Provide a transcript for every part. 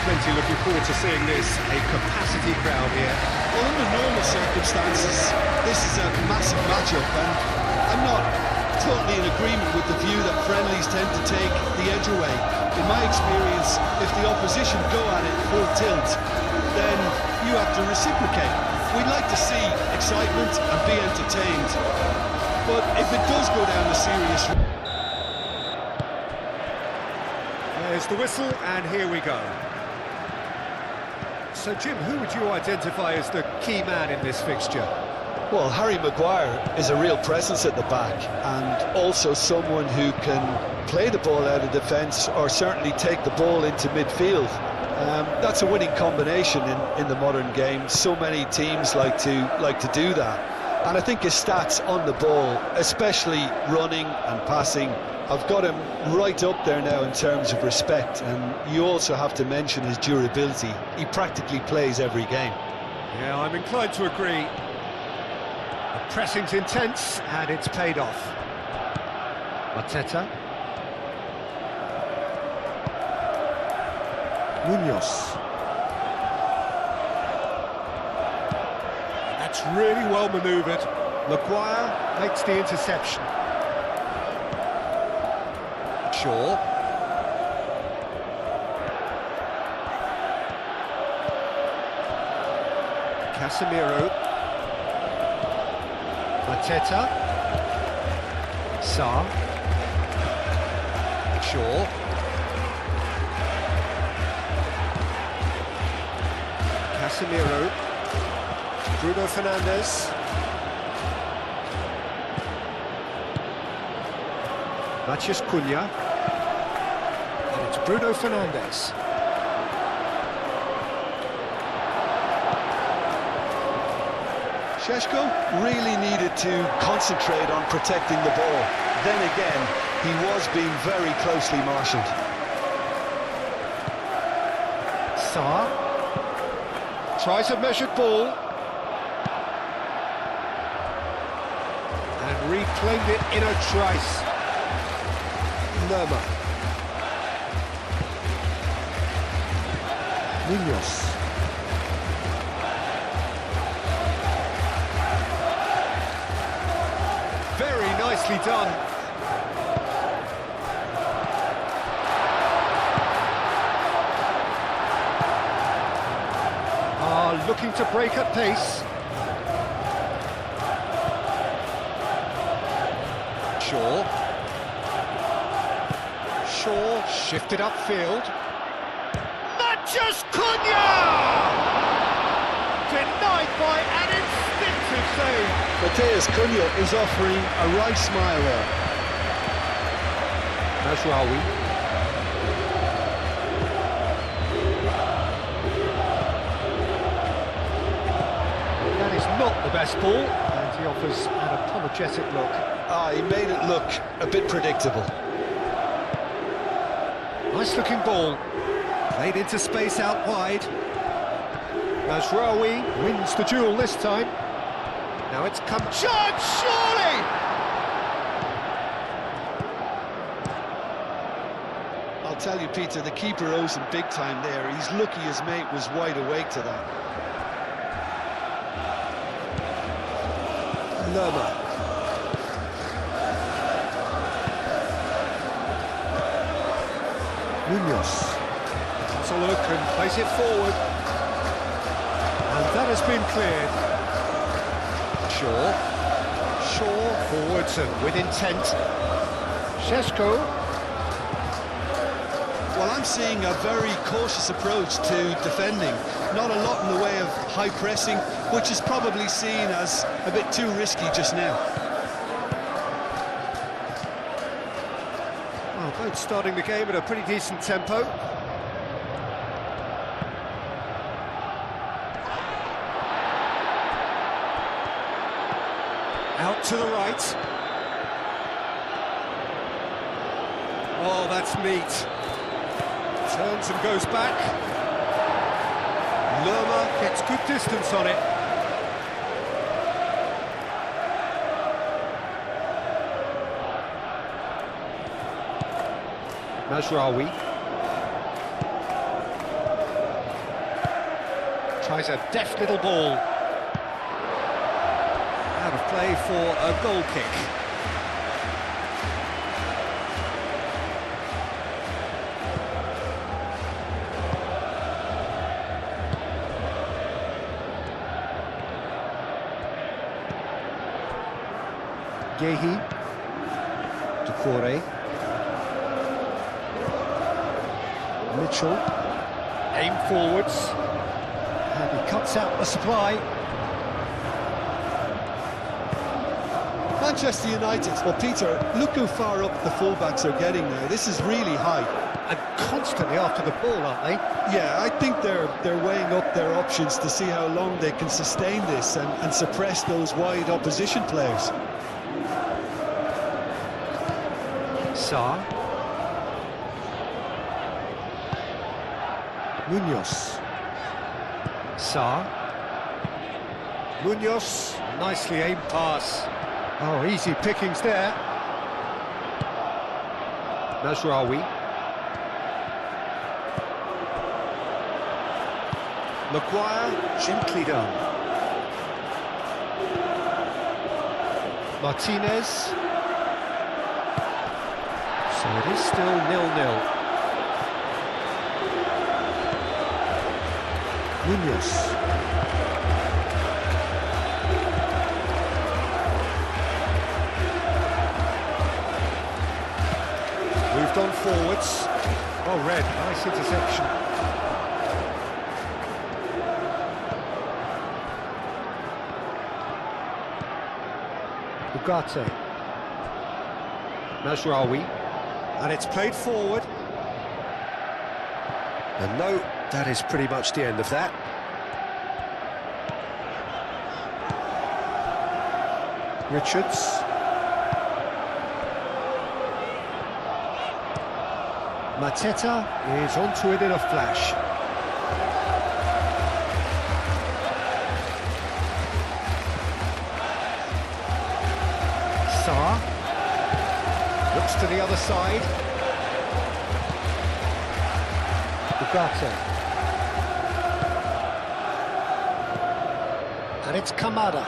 plenty looking forward to seeing this. A capacity crowd here. Well, under normal circumstances, this is a massive matchup, and I'm not totally in agreement with the view that friendlies tend to take the edge away. In my experience, if the opposition go at it full tilt, then you have to reciprocate. We'd like to see excitement and be entertained, but if it does go down a serious... There's the whistle, and here we go. So, Jim, who would you identify as the key man in this fixture? Well, Harry Maguire is a real presence at the back, and also someone who can play the ball out of defence or certainly take the ball into midfield. That's a winning combination in the modern game. So many teams like to do that, and I think his stats on the ball, especially running and passing, I've got him right up there now in terms of respect. And you also have to mention his durability. He practically plays every game. Yeah, I'm inclined to agree. The pressing's intense, and it's paid off. Mateta. Munoz. That's really well manoeuvred. Maguire makes the interception. Shaw. Casemiro. Mateta. Sarr. Shaw. Casemiro. Bruno Fernandes. Matheus Cunha. And it's Bruno Fernandes. Šeško really needed to concentrate on protecting the ball. Then again, he was being very closely marshalled. Sarr tries a measured ball and reclaimed it in a trice. Lerma. Munoz. Very nicely done. Looking to break at pace. Shaw. Shaw shifted upfield. Matheus Cunha! Denied by an instinctive save. Matheus Cunha is offering a right smile there. Mazraoui. That is not the best ball, and he offers an apologetic look. He made it look a bit predictable. Nice looking ball. Played into space out wide. Mazraoui wins the duel this time. Now it's come... Charge, surely! I'll tell you, Peter, the keeper owes him big time there. He's lucky his mate was wide awake to that. Lerma. Munoz. Has a look and plays it forward. And that has been cleared. Shaw forwards and with intent. Šeško. Well, I'm seeing a very cautious approach to defending. Not a lot in the way of high pressing, which is probably seen as a bit too risky just now. Well, both starting the game at a pretty decent tempo. Out to the right. Oh, that's neat. Turns and goes back. Lerma gets good distance on it. Mazraoui. Tries a deft little ball. Out of play for a goal kick. Gehi. Decore. Mitchell. Aim forwards. And he cuts out the supply. Manchester United, well, Peter, look how far up the fullbacks are getting now. This is really high. And constantly after the ball, aren't they? Yeah, I think they're weighing up their options to see how long they can sustain this and suppress those wide opposition players. Sarr. Munoz. Sarr. Munoz, nicely aimed pass. Oh, easy pickings there. Mazraoui. Maguire, gently done. Martinez. So it is still 0-0. Munoz. Moved on forwards. Oh, red, nice interception. Ugarte. Mazraoui. And it's played forward. And no, that is pretty much the end of that. Richards. Mateta is onto it in a flash. Sarr looks to the other side. Ugarte. And it's Kamada.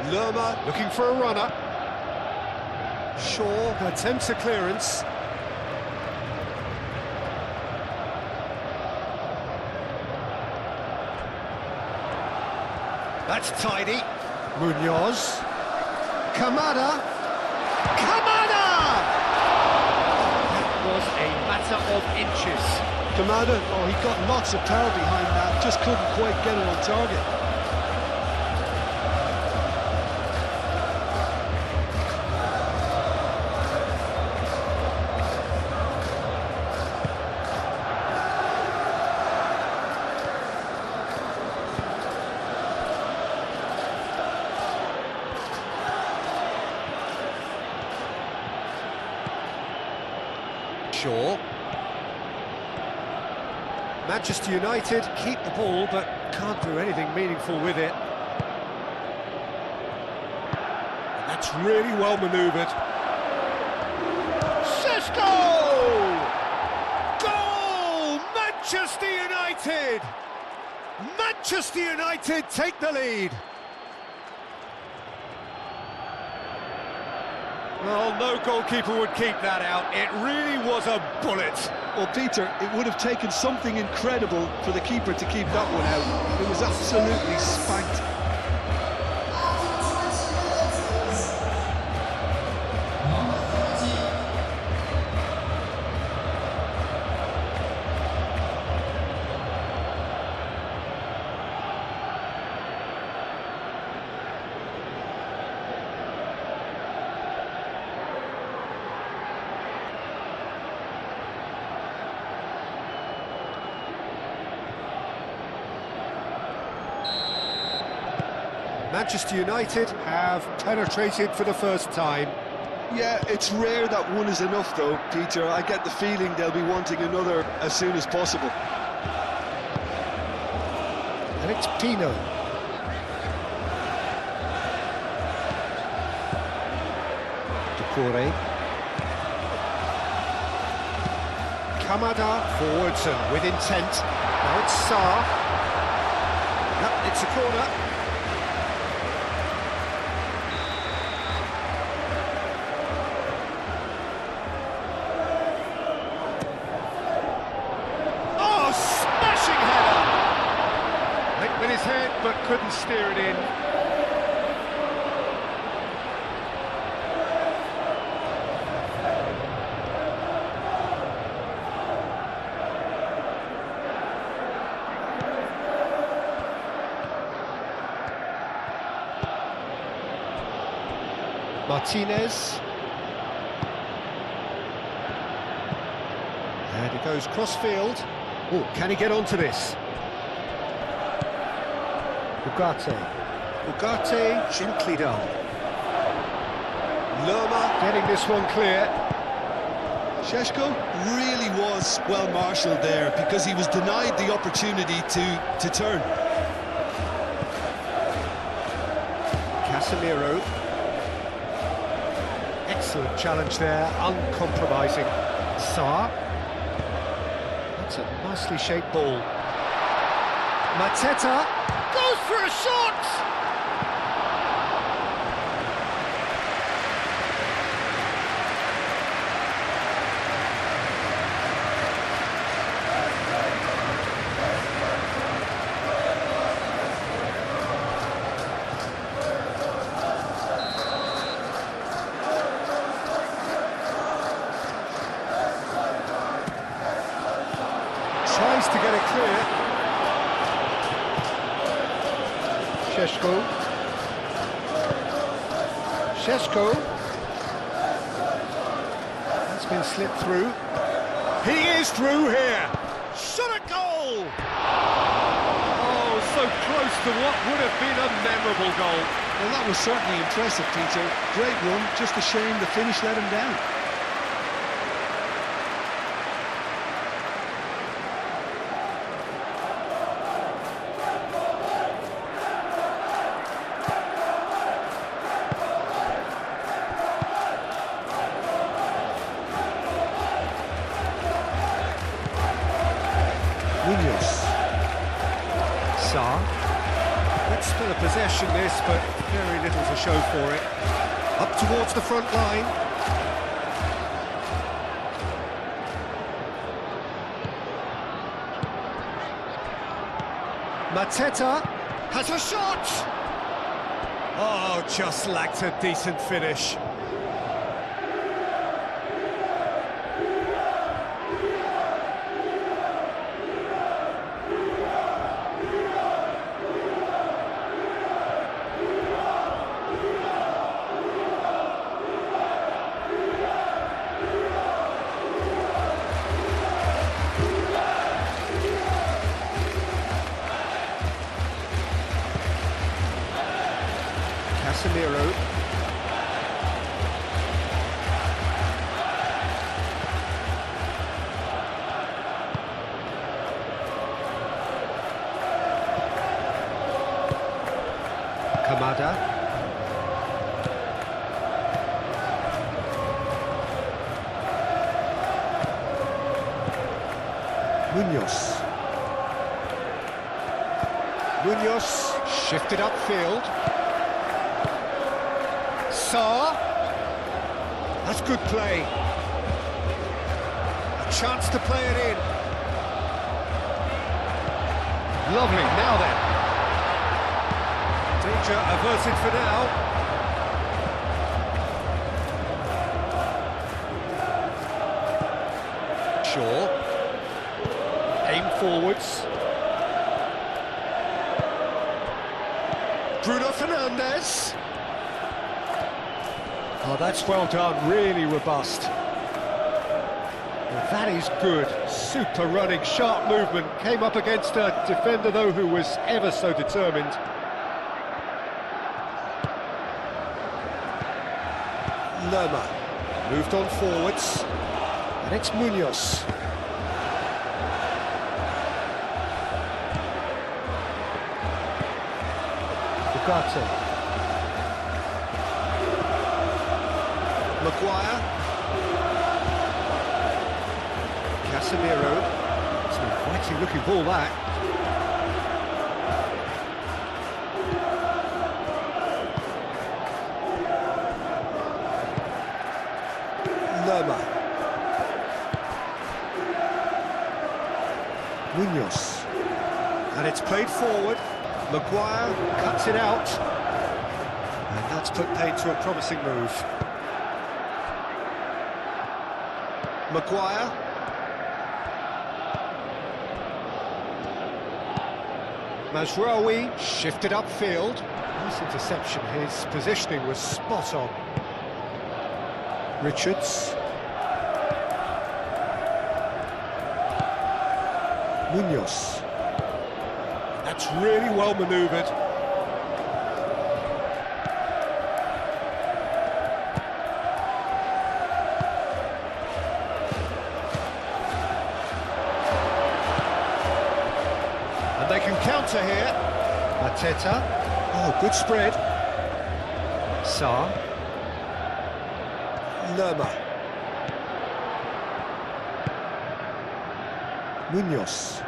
Lerma looking for a runner. Shaw attempts a clearance. That's tidy. Munoz. Kamada. Kamada! That was a matter of inches. Kamada, oh, he got lots of power behind that, just couldn't quite get it on target. Shaw. Manchester United keep the ball but can't do anything meaningful with it. And that's really well manoeuvred. Sesko! Goal! Manchester United! Manchester United take the lead. Well, no goalkeeper would keep that out. It really was a bullet. Well, Peter, it would have taken something incredible for the keeper to keep that one out. It was absolutely spanked. Manchester United have penetrated for the first time. Yeah, it's rare that one is enough though, Peter. I get the feeling they'll be wanting another as soon as possible. And it's Pino. Decore. Kamada forwards and with intent. Now it's Sarr. It's a corner. Oh, smashing header! Went with his head, but couldn't steer it in. Martinez. And it goes cross-field. Oh, can he get onto this? Ugarte gently done. Lerma getting this one clear. Šeško really was well marshalled there because he was denied the opportunity to turn. Casemiro. Excellent challenge there, uncompromising. Sarr. That's a nicely shaped ball. Mateta goes for a shot! Tries to get it clear. Šeško. That's been slipped through. He is through here. Shot a goal! Oh, so close to what would have been a memorable goal. Well, that was certainly impressive, Peter. Great run, just a shame the finish let him down. Sarr. It's still a possession this, but very little to show for it. Up towards the front line. Mateta has a shot! Oh, just lacked a decent finish. Casemiro. Kamada. Munoz shifted upfield. Sarr. That's good play. A chance to play it in. Lovely, now then. Danger averted for now. Shaw. Aim forwards. Bruno Fernandes. Oh, that's well done, really robust. Well, that is good, super running, sharp movement. Came up against a defender, though, who was ever so determined. Lerma moved on forwards, and it's Munoz. Ugarte. Maguire. Casemiro. It's an inviting looking ball, that. Munoz. And it's played forward. Maguire cuts it out. And that's put paid to a promising move. Maguire. Mazraoui shifted upfield. Nice interception. His positioning was spot on. Richards. Munoz. That's really well manoeuvred. And they can counter here. Mateta. Oh, good spread. Sarr. Lerma. Munoz.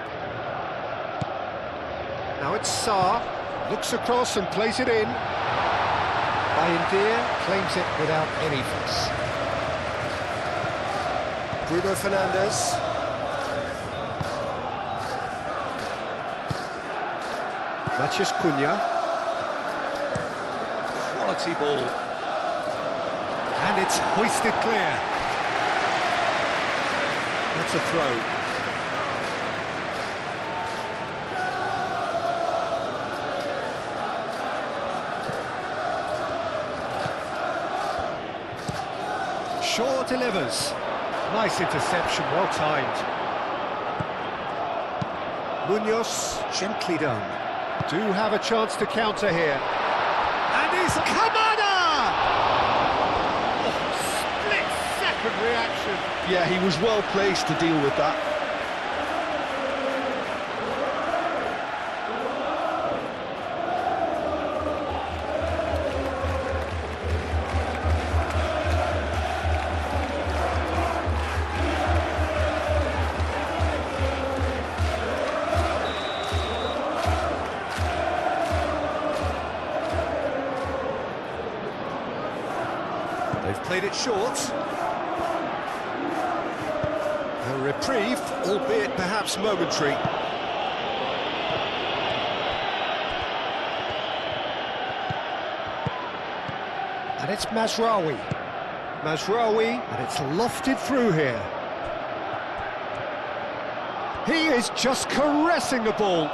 Now it's Sarr, looks across and plays it in. Bayendir claims it without any fuss. Bruno Fernandes. Matheus Cunha. Quality ball. And it's hoisted clear. That's a throw. Shaw delivers. Nice interception, well timed. Munoz, gently done. Do have a chance to counter here. And he's Kamada! Oh, split-second reaction. Yeah, he was well placed to deal with that. They've played it short. A reprieve, albeit perhaps momentary. And it's Mazraoui. Mazraoui, and it's lofted through here. He is just caressing the ball.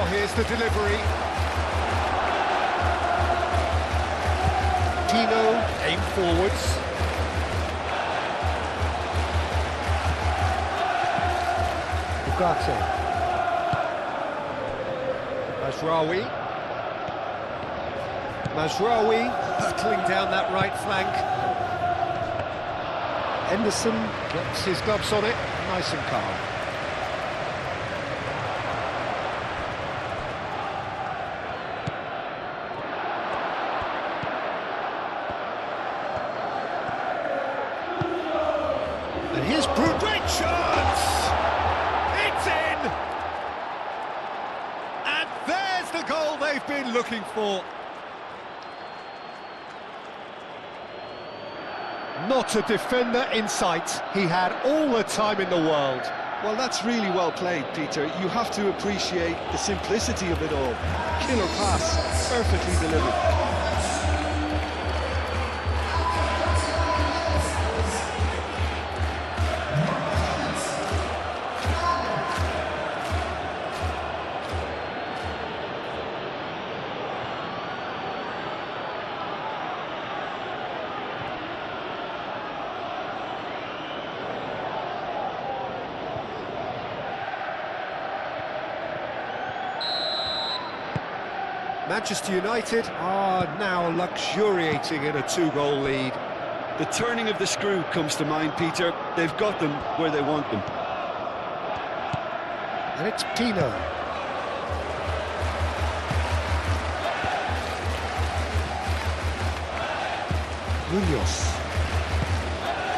Here's the delivery. Tino aim forwards. Ugarte. Mazraoui. Mazraoui hurtling down that right flank. Henderson gets his gloves on it, nice and calm. And here's Bruno. Great chance! It's in! And there's the goal they've been looking for. Not a defender in sight. He had all the time in the world. Well, that's really well played, Peter. You have to appreciate the simplicity of it all. Killer pass, perfectly delivered. Manchester United are now luxuriating in a two-goal lead. The turning of the screw comes to mind, Peter. They've got them where they want them. And it's Pino. Munoz.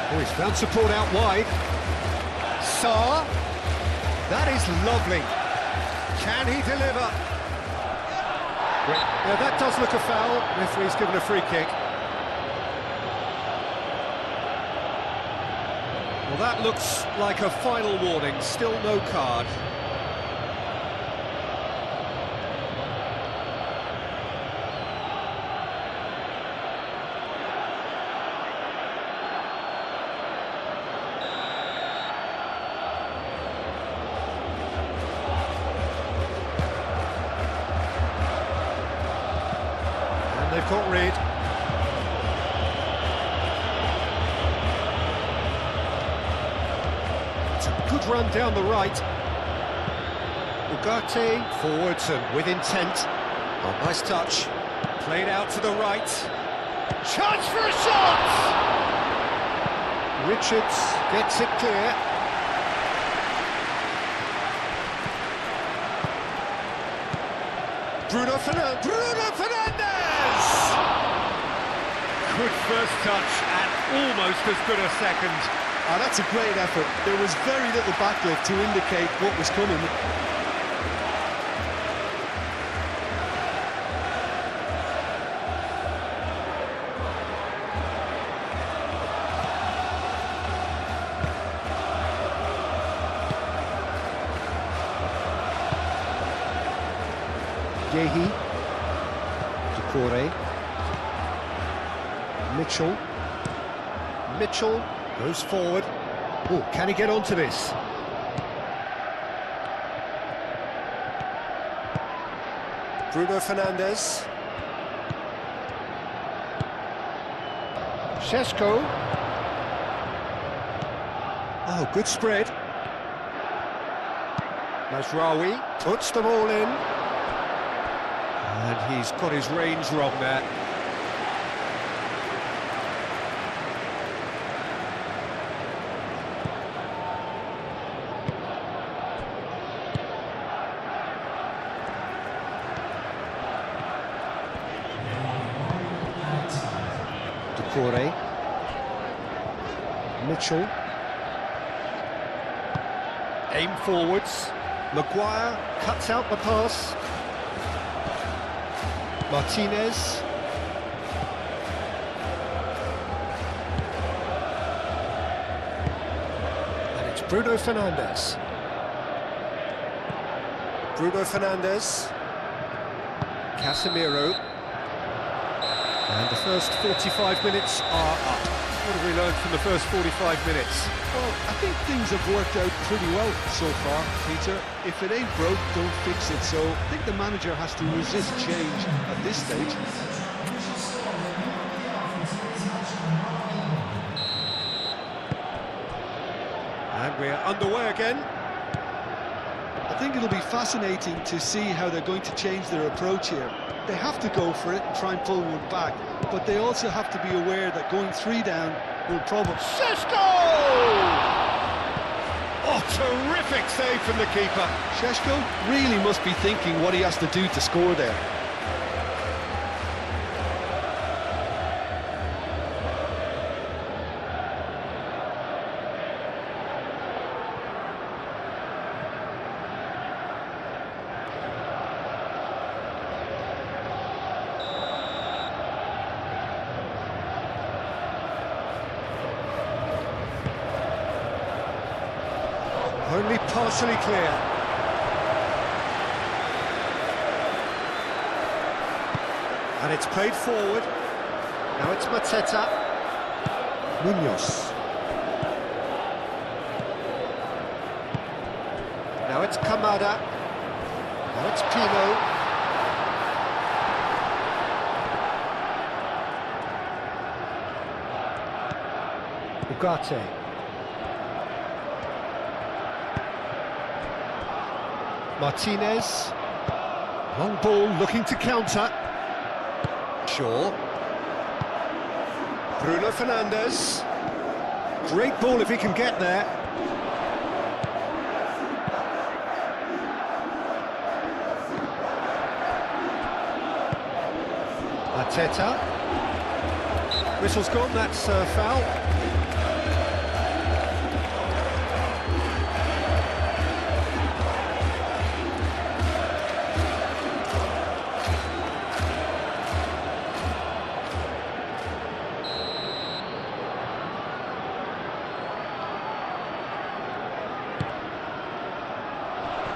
Oh, he's found support out wide. Sarr. That is lovely. Can he deliver? Yeah, that does look a foul. Referee's given a free kick. Well, that looks like a final warning, still no card. And they've caught Reed. Good run down the right. Ugarte forwards and with intent. Oh, nice touch. Played out to the right. Chance for a shot! Richards gets it clear. Bruno Fernandes! Good first touch and almost as good a second. Ah, that's a great effort. There was very little backlift to indicate what was coming. Yehi, Decore, Mitchell goes forward. Oh, can he get onto this? Bruno Fernandes. Šeško. Oh, good spread. Mazraoui puts them all in. And he's got his range wrong there. Decore. Mitchell. Aim forwards. Maguire cuts out the pass. Martinez. And it's Bruno Fernandes. Casemiro. And the first 45 minutes are up. What have we learned from the first 45 minutes? Well, I think things have worked out pretty well so far, Peter. If it ain't broke, don't fix it. So I think the manager has to resist change at this stage. And we're underway again. I think it'll be fascinating to see how they're going to change their approach here. They have to go for it and try and pull one back, but they also have to be aware that going 3 down will probably... Šeško! Oh, terrific save from the keeper. Šeško really must be thinking what he has to do to score there. Only partially clear. And it's played forward. Now it's Mateta. Munoz. Now it's Kamada. Now it's Pino. Ugarte. Martinez, long ball looking to counter. Shaw. Bruno Fernandes. Great ball if he can get there. Arteta. Whistle's gone, that's a foul.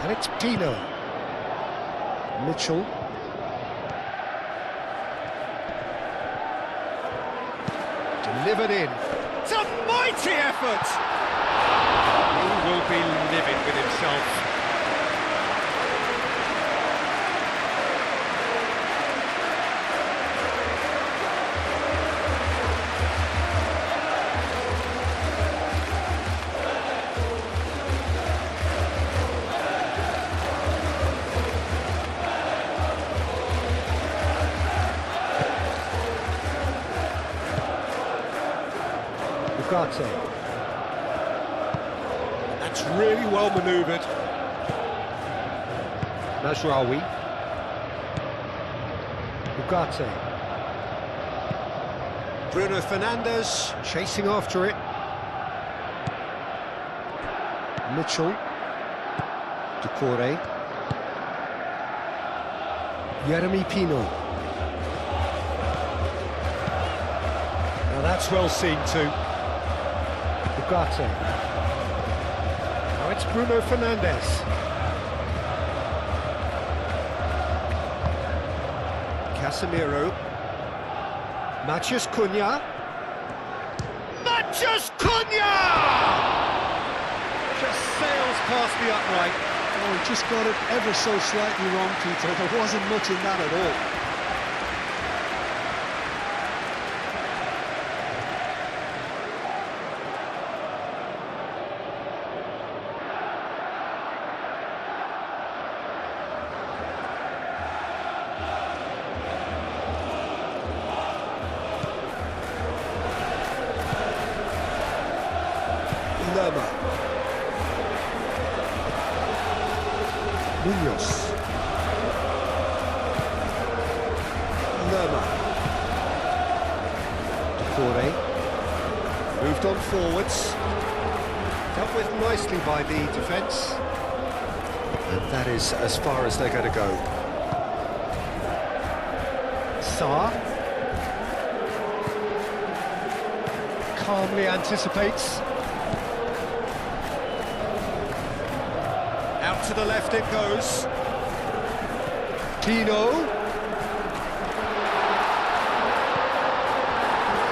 And it's Pino. Mitchell. Delivered in. It's a mighty effort! He will be livid with himself. That's really well manoeuvred. Mazraoui. Ugarte. Bruno Fernandes chasing after it. Mitchell. Decore. Jeremy Pino. Now that's well seen too. Ugarte. Now it's Bruno Fernandes. Casemiro. Matheus Cunha. Matheus Cunha! Just sails past the upright. Oh, he just got it ever so slightly wrong, Peter. There wasn't much in that at all. Munoz. Lerma. Decore. Moved on forwards. Dealt with nicely by the defence. And that is as far as they're going to go. Sarr. Calmly anticipates. Out to the left it goes. Pino.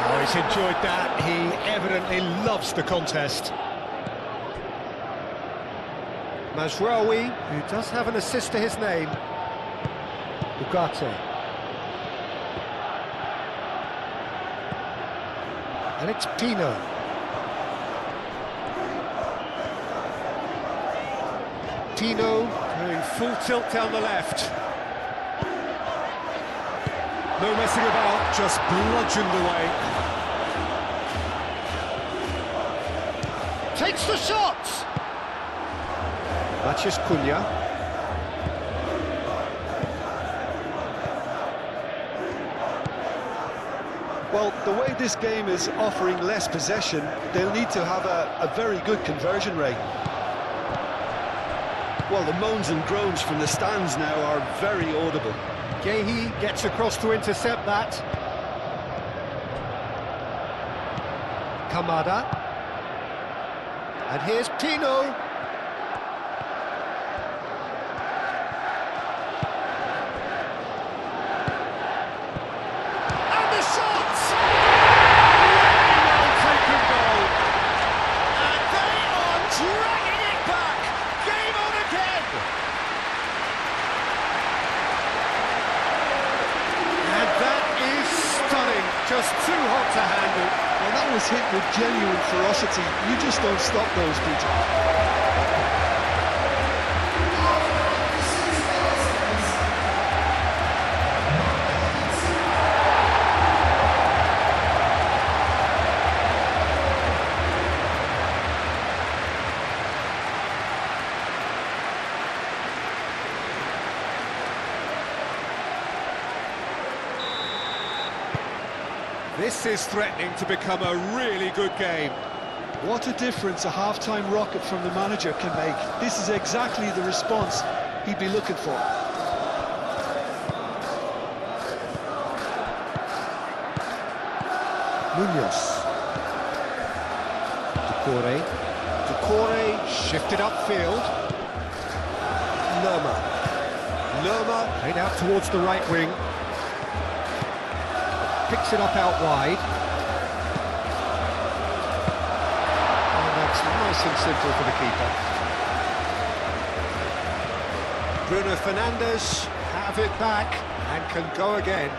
Oh, he's enjoyed that. He evidently loves the contest. Mazraoui, who does have an assist to his name. Ugarte. And it's Pino. Pino going full tilt down the left. No messing about, just bludgeoned away. Takes the shot! Matheus Cunha. Well, the way this game is offering less possession, they'll need to have a very good conversion rate. Well, the moans and groans from the stands now are very audible. Gehi gets across to intercept that. Kamada. And here's Pino. And the shot! Really well taken goal. And they are dragging it back. Game on again. And that is stunning. Just too hot to handle. Well, that was hit with genuine ferocity. You just don't stop those, Peter. This is threatening to become a really good game. What a difference a half-time rocket from the manager can make. This is exactly the response he'd be looking for. Munoz. Decore shifted upfield. Lerma played out towards the right wing. Picks it up out wide. And that's nice and simple for the keeper. Bruno Fernandes have it back and can go again.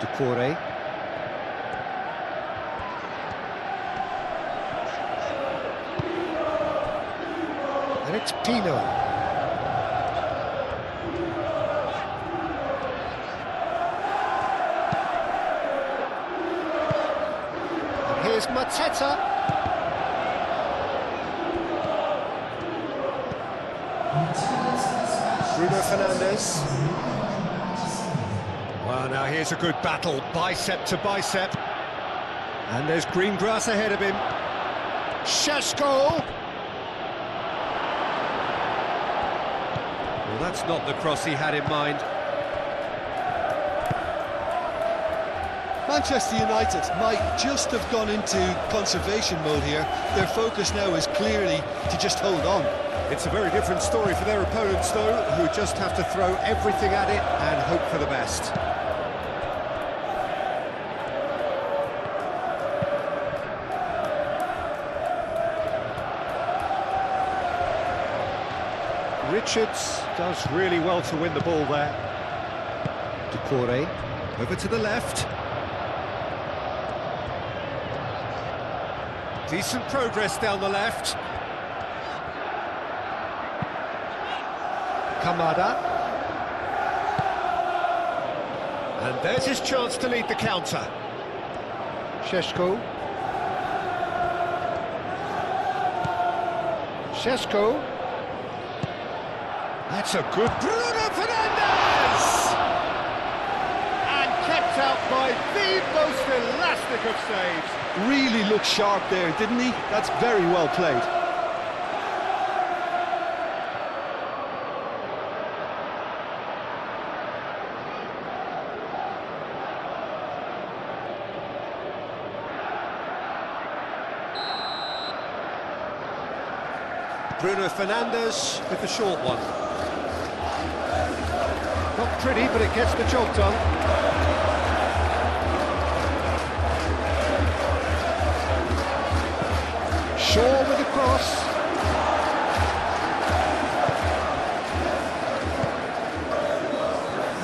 Decore. And it's Pino. And here's Mateta. Bruno Fernandes. Well, now here's a good battle, bicep to bicep. And there's green grass ahead of him. Šeško! Well, that's not the cross he had in mind. Manchester United might just have gone into conservation mode here. Their focus now is clearly to just hold on. It's a very different story for their opponents, though, who just have to throw everything at it and hope for the best. Richards does really well to win the ball there. Decore, over to the left. Decent progress down the left. Kamada. And there's his chance to lead the counter. Šeško. Šeško. That's a good Bruno Fernandes! And kept out by the most elastic of saves. Really looked sharp there, didn't he? That's very well played. Bruno Fernandes with the short one. Not pretty, but it gets the job done. Shaw with the cross.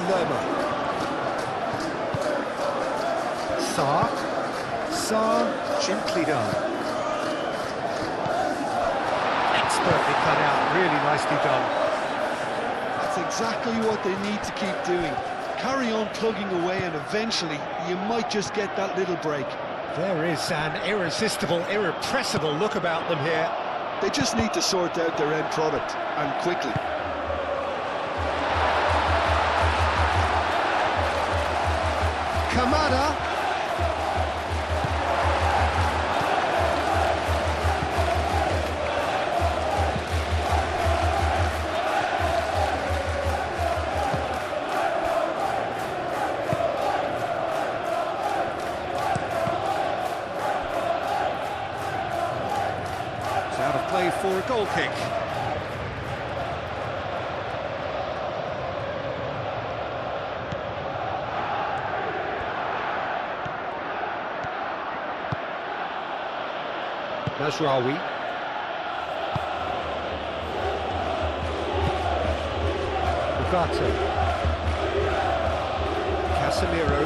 Lerma. Sarr, gently done. Expertly cut out, really nicely done. That's exactly what they need to keep doing. Carry on plugging away and eventually you might just get that little break. There is an irresistible, irrepressible look about them here. They just need to sort out their end product, and quickly. Kamada. Out of play for a goal kick. Mazraoui. Ugarte. Casemiro.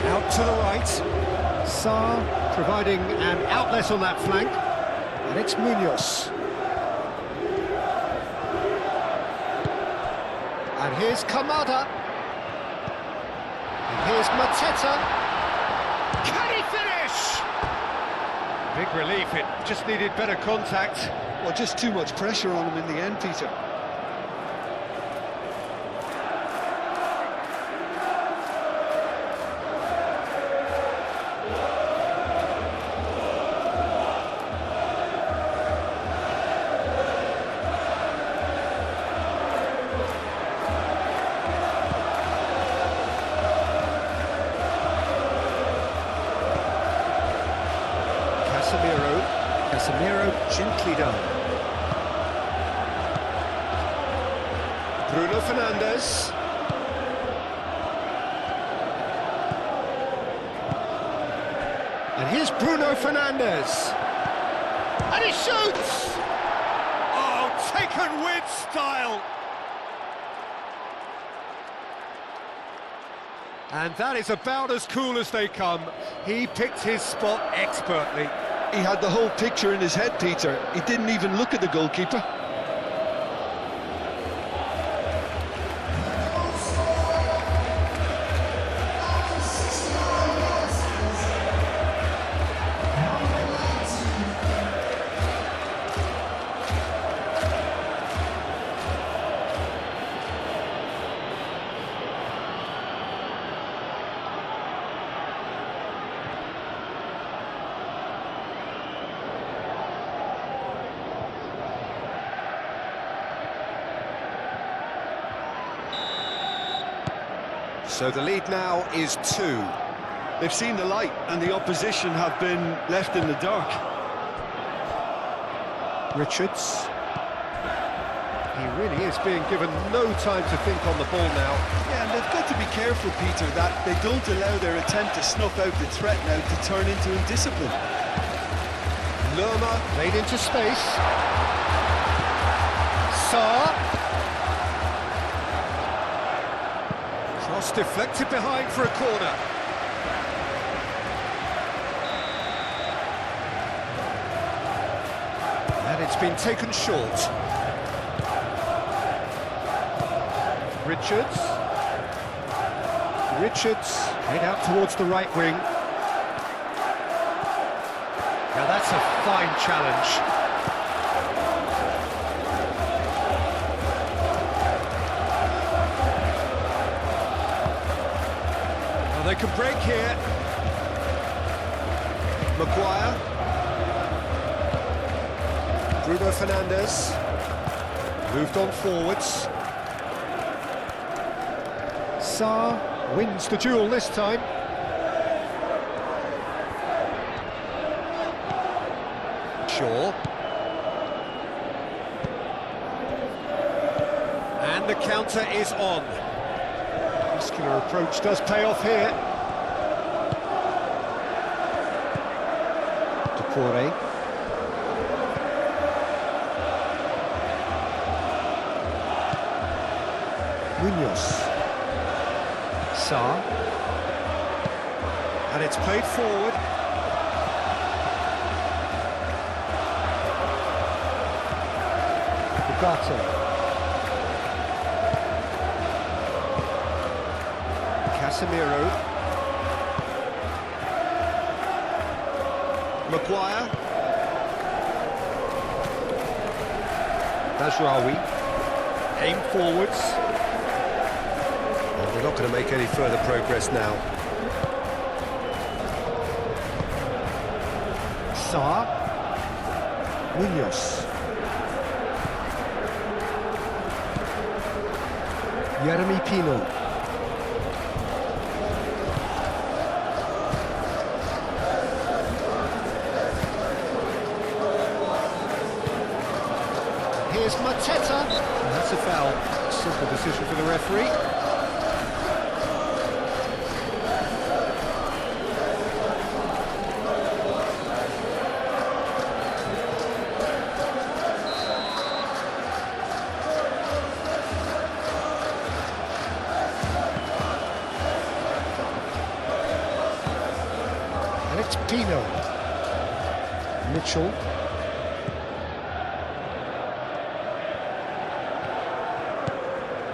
Out to the right. Sarr providing an outlet on that flank. And it's Munoz. And here's Kamada. And here's Mateta. Can he finish? Big relief, it just needed better contact. Well, just too much pressure on him in the end, Peter. Casemiro, gently done. Bruno Fernandes. And here's Bruno Fernandes. And he shoots! Oh, taken with style! And that is about as cool as they come. He picked his spot expertly. He had the whole picture in his head, Peter. He didn't even look at the goalkeeper. So the lead now is 2. They've seen the light and the opposition have been left in the dark. Richards. He really is being given no time to think on the ball now. Yeah, and they've got to be careful, Peter, that they don't allow their attempt to snuff out the threat now to turn into indiscipline. Lerma made into space. Sarr. Cross deflected behind for a corner. And it's been taken short. Richards. Head out towards the right wing. Now that's a fine challenge. Now they can break here. Maguire. Bruno Fernandes. Moved on forwards. Sarr wins the duel this time. Shaw. And the counter is on. Muscular approach does pay off here. Decore. Munoz. Sarr. And it's played forward. Ugarte. Casemiro. Maguire. Mazraoui. Aim forwards. And they're not going to make any further progress now. Sarr. Munoz. Jeremy Pino. Here's Mateta. And that's a foul. Simple decision for the referee. And it's Pino. Mitchell.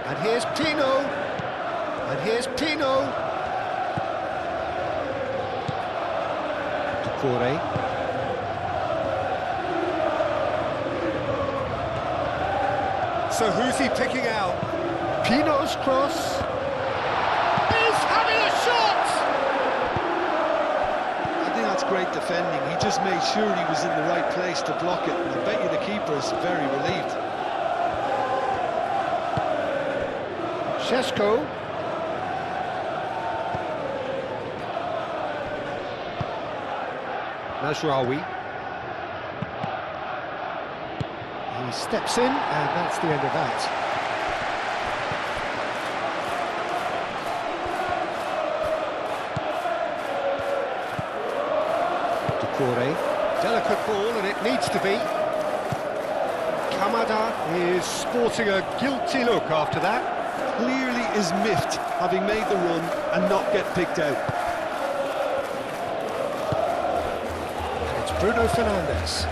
And here's Pino. And here's Pino. Decore. So who's he picking out? Pino's cross. He's having a shot! Great defending. He just made sure he was in the right place to block it, and I bet you the keeper is very relieved. Šeško. Mazraoui. He steps in, and that's the end of that. Delicate ball, and it needs to be. Kamada is sporting a guilty look after that. Clearly is miffed, having made the run and not get picked out. It's Bruno Fernandes.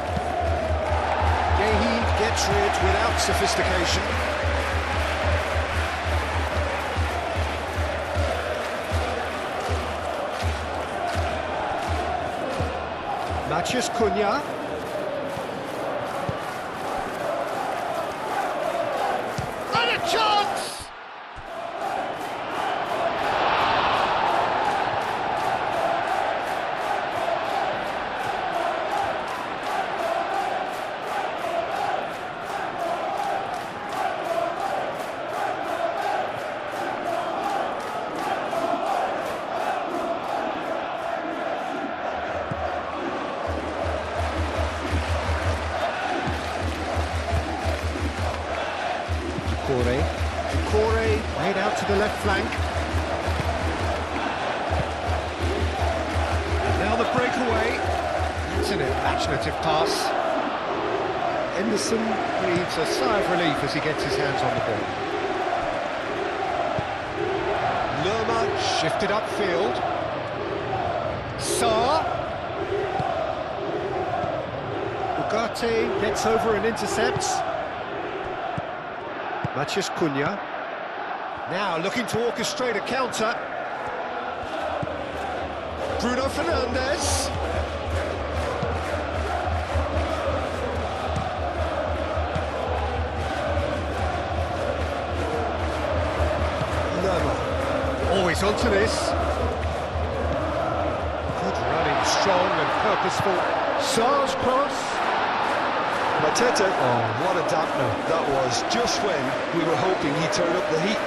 Gehi gets rid without sophistication. Matheus Cunha. And a chance! Corey made out to the left flank. And now the breakaway. It's an imaginative pass. Henderson breathes a sigh of relief as he gets his hands on the ball. Lerma shifted upfield. Sarr. Ugarte gets over and intercepts. Matheus Cunha. Now looking to orchestrate a counter. Bruno Fernandes. Lerma. Always onto this. Good running, strong and purposeful. Sarr's cross. Mateta, oh, what a dampener that was, just when we were hoping he'd turn up the heat.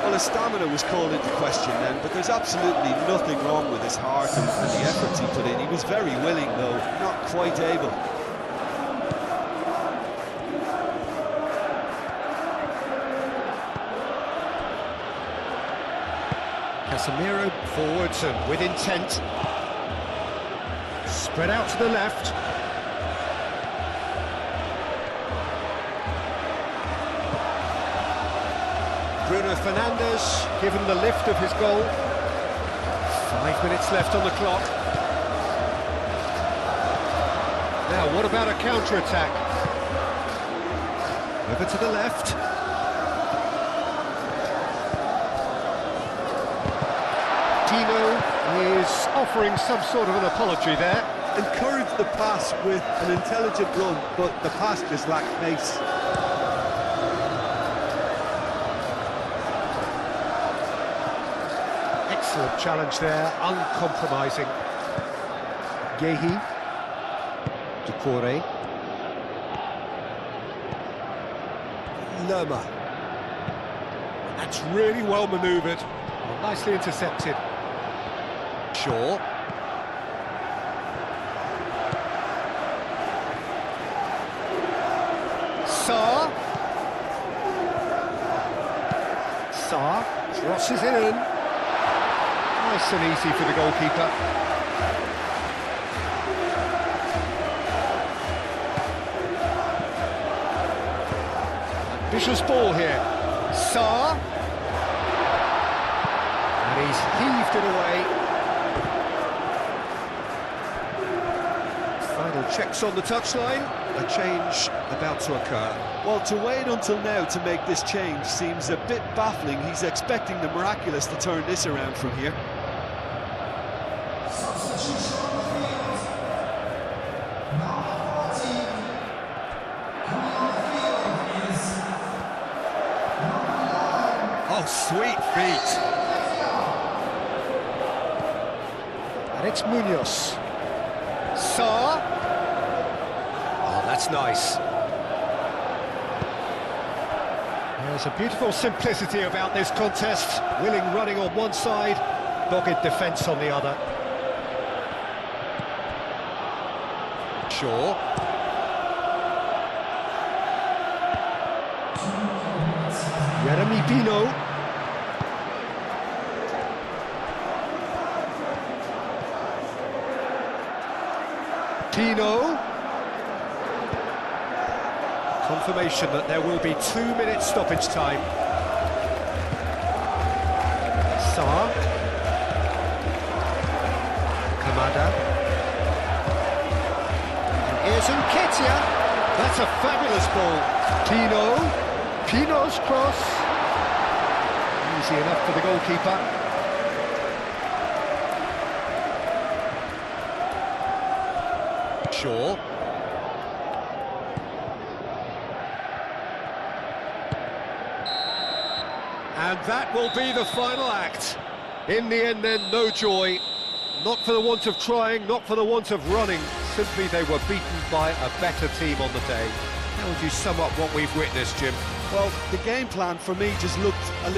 Well, his stamina was called into question then, but there's absolutely nothing wrong with his heart and the efforts he put in. He was very willing, though, not quite able. Casemiro forwards and with intent. Spread out to the left. Bruno Fernandes given the lift of his goal. 5 minutes left on the clock. Now, what about a counter-attack? Over to the left. Dino is offering some sort of an apology there. Encouraged the pass with an intelligent run, but the pass just lacked pace. Excellent challenge there, uncompromising. Gehi. Doucouré. Lerma. That's really well manoeuvred. Well, nicely intercepted. Shaw. Sarr. Sarr crosses it in. Nice and easy for the goalkeeper. Ambitious ball here. Sarr. And he's heaved it away. Final checks on the touchline. A change about to occur. Well, to wait until now to make this change seems a bit baffling. He's expecting the miraculous to turn this around from here. Oh, sweet feet. And it's Munoz. Sarr. Oh, that's nice. There's a beautiful simplicity about this contest. Willing running on one side, dogged defence on the other. Shaw. Pino. Pino. Confirmation that there will be 2 minutes stoppage time. Sarr. Kamada. And here's Nketiah. That's a fabulous ball. Pino. Pino's cross. Easy enough for the goalkeeper. Shaw. And that will be the final act. In the end then, no joy. Not for the want of trying, not for the want of running. Simply they were beaten by a better team on the day. How would you sum up what we've witnessed, Jim? Well, the game plan for me just looked a little